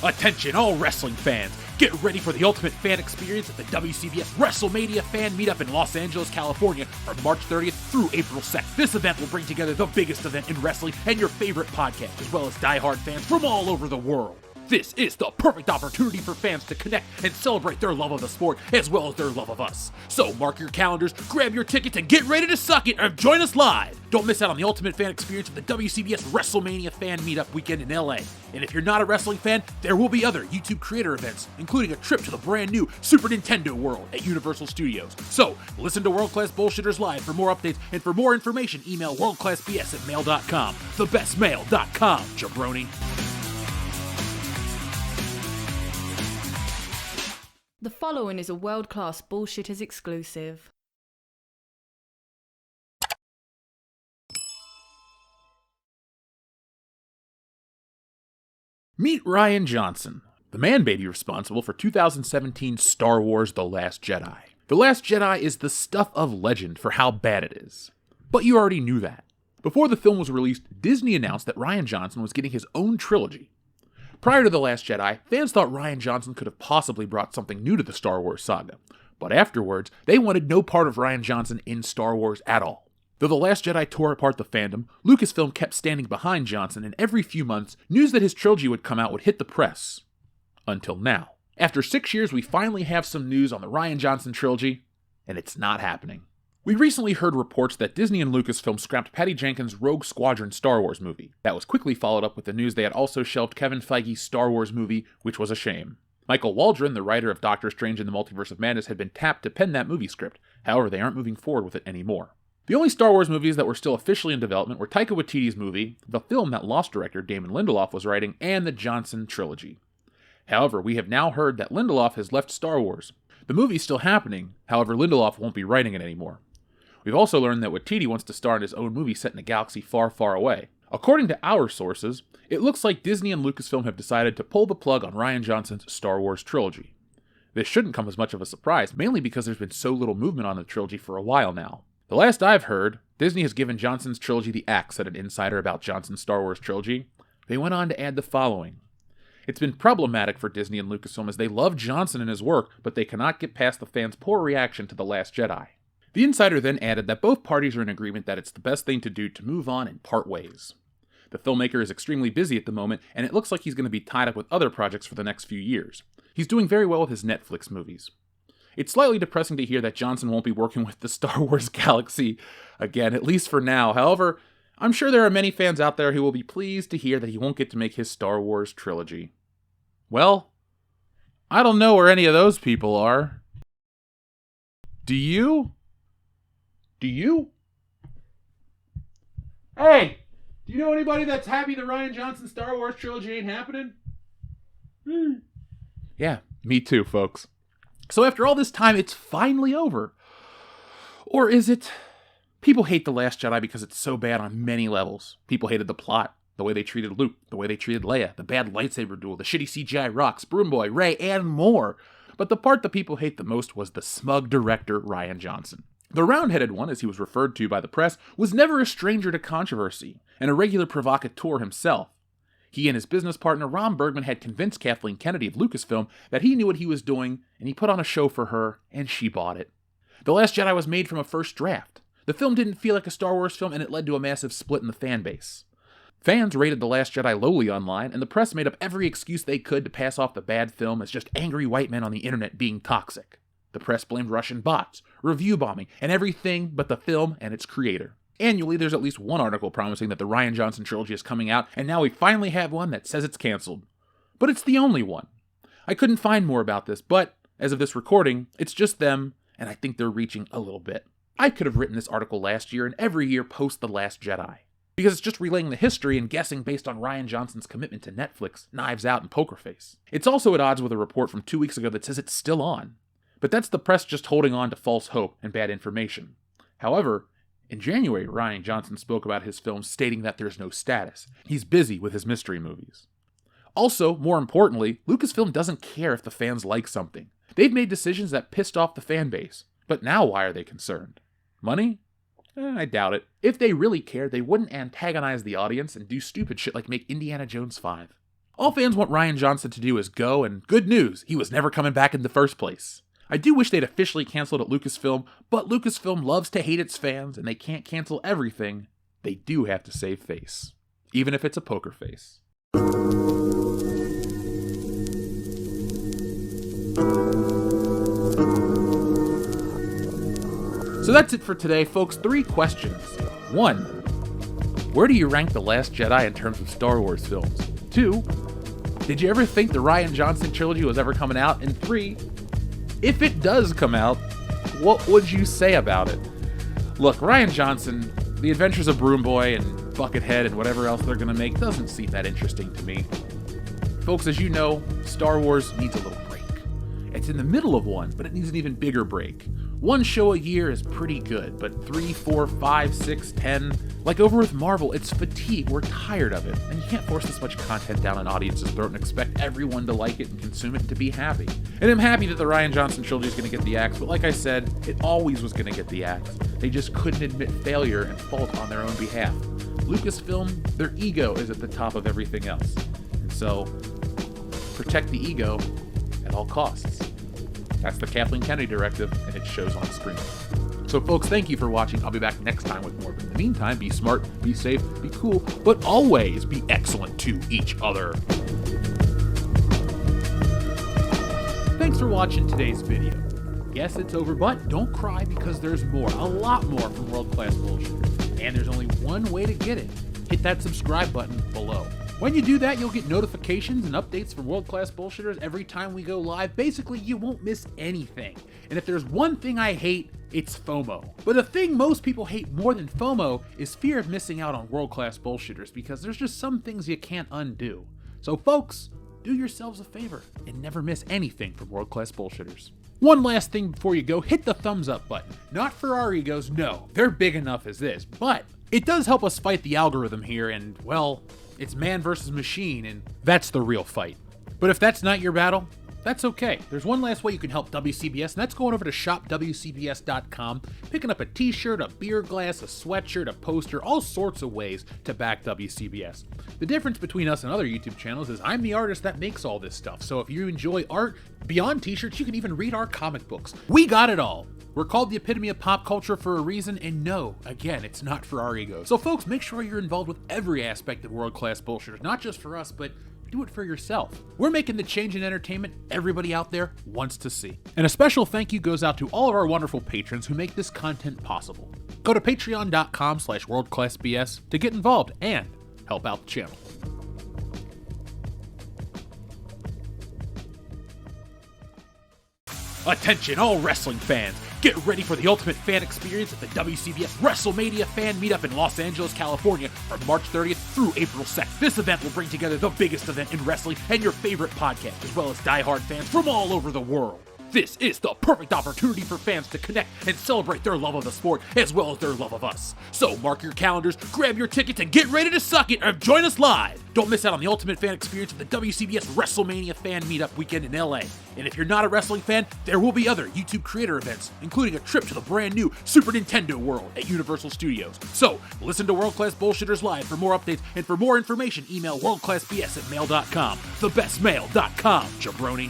Attention all wrestling fans, get ready for the ultimate fan experience at the WCBS WrestleMania Fan Meetup in Los Angeles, California from March 30th through April 2nd. This event will bring together the biggest event in wrestling and your favorite podcast, as well as diehard fans from all over the world. This is the perfect opportunity for fans to connect and celebrate their love of the sport as well as their love of us. So mark your calendars, grab your tickets, and get ready to suck it and join us live. Don't miss out on the ultimate fan experience of the WCBS WrestleMania Fan Meetup weekend in LA. And if you're not a wrestling fan, there will be other YouTube creator events, including a trip to the brand new Super Nintendo World at Universal Studios. So listen to World Class Bullshitters Live for more updates, and for more information, email worldclassbs@mail.com. Thebestmail.com, jabroni. The following is a World Class Bullshitters exclusive. Meet Rian Johnson, the man-baby responsible for 2017 Star Wars The Last Jedi. The Last Jedi is the stuff of legend for how bad it is. But you already knew that. Before the film was released, Disney announced that Rian Johnson was getting his own trilogy. Prior to The Last Jedi, fans thought Rian Johnson could have possibly brought something new to the Star Wars saga. But afterwards, they wanted no part of Rian Johnson in Star Wars at all. Though The Last Jedi tore apart the fandom, Lucasfilm kept standing behind Johnson, and every few months, news that his trilogy would come out would hit the press. Until now. After 6 years, we finally have some news on the Rian Johnson trilogy, and it's not happening. We recently heard reports that Disney and Lucasfilm scrapped Patty Jenkins' Rogue Squadron Star Wars movie. That was quickly followed up with the news they had also shelved Kevin Feige's Star Wars movie, which was a shame. Michael Waldron, the writer of Doctor Strange in the Multiverse of Madness, had been tapped to pen that movie script. However, they aren't moving forward with it anymore. The only Star Wars movies that were still officially in development were Taika Waititi's movie, the film that Lost director Damon Lindelof was writing, and the Johnson trilogy. However, we have now heard that Lindelof has left Star Wars. The movie's still happening, however, Lindelof won't be writing it anymore. We've also learned that Waititi wants to star in his own movie set in a galaxy far, far away. According to our sources, it looks like Disney and Lucasfilm have decided to pull the plug on Rian Johnson's Star Wars trilogy. This shouldn't come as much of a surprise, mainly because there's been so little movement on the trilogy for a while now. The last I've heard, Disney has given Johnson's trilogy the axe, said an insider about Johnson's Star Wars trilogy. They went on to add the following. It's been problematic for Disney and Lucasfilm as they love Johnson and his work, but they cannot get past the fans' poor reaction to The Last Jedi. The insider then added that both parties are in agreement that it's the best thing to do to move on and part ways. The filmmaker is extremely busy at the moment, and it looks like he's going to be tied up with other projects for the next few years. He's doing very well with his Netflix movies. It's slightly depressing to hear that Johnson won't be working with the Star Wars galaxy again, at least for now. However, I'm sure there are many fans out there who will be pleased to hear that he won't get to make his Star Wars trilogy. Well, I don't know where any of those people are. Do you? Do you? Hey! Do you know anybody that's happy the Rian Johnson Star Wars trilogy ain't happening? Yeah, me too, folks. So after all this time, it's finally over. Or is it? People hate The Last Jedi because it's so bad on many levels. People hated the plot, the way they treated Luke, the way they treated Leia, the bad lightsaber duel, the shitty CGI rocks, Broom Boy, Rey, and more. But the part that people hate the most was the smug director, Rian Johnson. The round-headed one, as he was referred to by the press, was never a stranger to controversy, and a regular provocateur himself. He and his business partner, Ron Bergman, had convinced Kathleen Kennedy of Lucasfilm that he knew what he was doing, and he put on a show for her, and she bought it. The Last Jedi was made from a first draft. The film didn't feel like a Star Wars film, and it led to a massive split in the fan base. Fans rated The Last Jedi lowly online, and the press made up every excuse they could to pass off the bad film as just angry white men on the internet being toxic. The press blamed Russian bots, review bombing, and everything but the film and its creator. Annually, there's at least one article promising that the Rian Johnson trilogy is coming out, and now we finally have one that says it's canceled. But it's the only one. I couldn't find more about this, but, as of this recording, it's just them, and I think they're reaching a little bit. I could have written this article last year and every year post The Last Jedi. Because it's just relaying the history and guessing based on Rian Johnson's commitment to Netflix, Knives Out, and Poker Face. It's also at odds with a report from 2 weeks ago that says it's still on. But that's the press just holding on to false hope and bad information. However, in January, Rian Johnson spoke about his films, stating that there's no status. He's busy with his mystery movies. Also, more importantly, Lucasfilm doesn't care if the fans like something. They've made decisions that pissed off the fan base. But now why are they concerned? Money? I doubt it. If they really cared, they wouldn't antagonize the audience and do stupid shit like make Indiana Jones 5. All fans want Rian Johnson to do is go, and good news, he was never coming back in the first place. I do wish they'd officially canceled at Lucasfilm, but Lucasfilm loves to hate its fans, and they can't cancel everything. They do have to save face, even if it's a poker face. So that's it for today, folks. 3 questions. 1. Where do you rank The Last Jedi in terms of Star Wars films? 2. Did you ever think the Rian Johnson trilogy was ever coming out? And 3. If it does come out, what would you say about it? Look, Rian Johnson, The Adventures of Broom Boy and Buckethead and whatever else they're going to make doesn't seem that interesting to me. Folks, as you know, Star Wars needs a little break. It's in the middle of one, but it needs an even bigger break. 1 show a year is pretty good, but 3, 4, 5, 6, 10... Like over with Marvel, it's fatigue. We're tired of it. And you can't force this much content down an audience's throat and expect everyone to like it and consume it and to be happy. And I'm happy that the Rian Johnson trilogy is going to get the axe, but like I said, it always was going to get the axe. They just couldn't admit failure and fault on their own behalf. Lucasfilm, their ego is at the top of everything else. And so, protect the ego at all costs. That's the Kathleen Kennedy directive, and it shows on screen. So folks, thank you for watching. I'll be back next time with more. But in the meantime, be smart, be safe, be cool, but always be excellent to each other. Thanks for watching today's video. Yes, it's over, but don't cry because there's more, a lot more from World Class Bullshitters. And there's only one way to get it. Hit that subscribe button below. When you do that, you'll get notifications and updates from World Class Bullshitters every time we go live. Basically, you won't miss anything. And if there's one thing I hate, it's FOMO. But the thing most people hate more than FOMO is fear of missing out on World Class Bullshitters, because there's just some things you can't undo. So folks, do yourselves a favor and never miss anything from World Class Bullshitters. One last thing before you go, hit the thumbs up button. Not for our egos, no, they're big enough as this, but it does help us fight the algorithm here, and well, it's man versus machine, and that's the real fight. But if that's not your battle, that's okay. There's one last way you can help WCBS, and that's going over to shopwcbs.com, picking up a t-shirt, a beer glass, a sweatshirt, a poster, all sorts of ways to back WCBS. The difference between us and other YouTube channels is I'm the artist that makes all this stuff, so if you enjoy art beyond t-shirts, you can even read our comic books. We got it all. We're called the epitome of pop culture for a reason, and no, again, it's not for our egos. So folks, make sure you're involved with every aspect of World Class Bullshitters, not just for us, but do it for yourself. We're making the change in entertainment everybody out there wants to see. And a special thank you goes out to all of our wonderful patrons who make this content possible. Go to patreon.com/worldclassbs to get involved and help out the channel. Attention all wrestling fans! Get ready for the ultimate fan experience at the WCBS WrestleMania Fan Meetup in Los Angeles, California from March 30th through April 2nd. This event will bring together the biggest event in wrestling and your favorite podcast, as well as diehard fans from all over the world. This is the perfect opportunity for fans to connect and celebrate their love of the sport as well as their love of us. So mark your calendars, grab your tickets, and get ready to suck it and join us live. Don't miss out on the ultimate fan experience at the WCBS WrestleMania Fan Meetup weekend in LA. And if you're not a wrestling fan, there will be other YouTube creator events, including a trip to the brand new Super Nintendo World at Universal Studios. So listen to World Class Bullshitters Live for more updates, and for more information, email worldclassbs@mail.com. Thebestmail.com, jabroni.